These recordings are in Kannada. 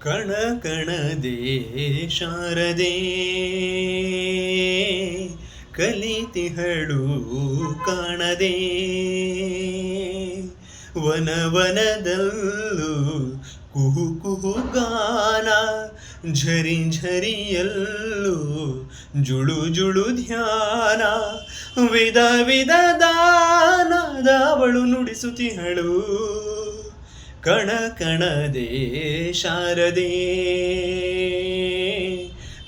ಕಣ ಕಣದೆ ಶಾರದೆ ಕಲಿತಿಹಳು ಕಾಣದೆ ವನವನದಲ್ಲೂ ಕುಹು ಕುಹು ಗಾನ ಝರಿ ಝರಿಯಲ್ಲೂ ಜುಳು ಜುಳು ಧ್ಯಾನ ವಿಧ ವಿಧ ದಾನದವಳು ನುಡಿಸುತ್ತಿಹಳು ಕಣ ಕಣದೆ ಶಾರದೆ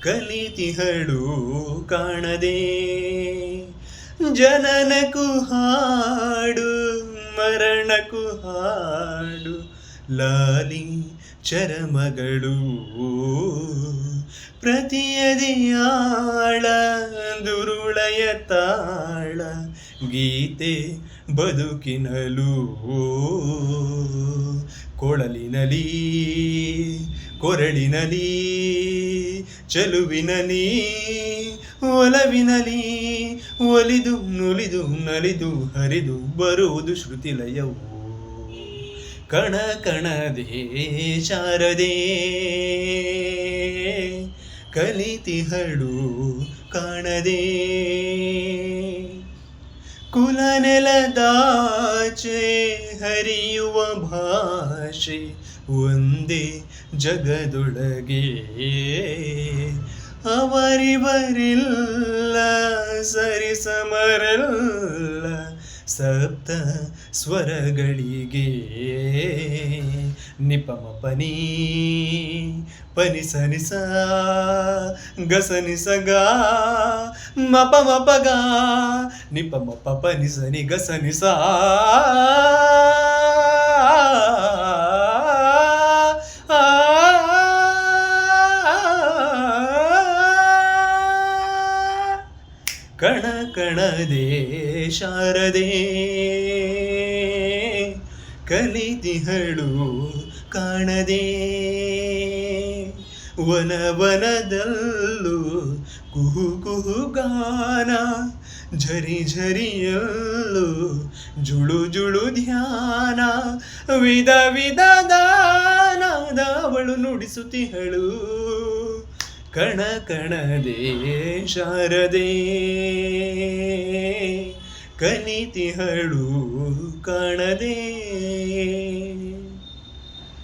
ಕಲಿತಿಹಳು ಕಾಣದೆ ಜನನಕ್ಕೂ ಹಾಡು ಮರಣಕ್ಕೂ ಹಾಡು ಲಾಲಿ ಚರಮಗಳು ಪ್ರತಿಯದೆಯಾಳ ದುರುಳಯ ತಾಳ ಗೀತೆ ಬದುಕಿನಲು ಕೊಳಲಿನಲಿ ಕೊರಳಿನಲಿ ಚೆಲುವಿನಲಿ ಒಲವಿನಲಿ ಒಲಿದು ನುಲಿದು ನಲಿದು ಹರಿದು ಬರುವುದು ಶ್ರುತಿಲಯವು ಕಣ ಕಣದೆ ಶಾರದೆ ಕಲಿತಿಹಳು ಕಾಣದೆ ಕುಲನೆಲದಾಚೆ ಹರಿಯುವ ಭಾಷೆ ಒಂದೇ ಜಗದೊಳಗೆ ಅವರಿವರಿಲ್ಲ ಸರಿಸಮರಲ್ಲ ಸಪ್ತ ಸ್ವರಗಳಿಗೆ ನಿಪಮ ಪನಿ ಪನಿ ಸನಿಸ ಗಸನಿ ಸಗ ಮಪ ಮಪಗ ನಿಪಮ ಪನಿ ಸನಿ ಗಸನಿ ಸಾ ಕಣ ಕಣದೆ ಶಾರದೆ ಕಲಿತಿಹಳು ಕಾಣದೆ ವನವನದಲ್ಲೂ ಕುಹು ಕುಹು ಗಾನ ಝರಿ ಝರಿಯಲ್ಲೂ ಜುಳು ಜುಳು ಧ್ಯಾನ ವಿಧ ವಿಧ ದಾನದವಳು ನುಡಿಸುತ್ತಿಹಳು ಕಣ ಕಣದೆ ಶಾರದೆ ಕಲಿತಿಹಳು ಕಾಣದೆ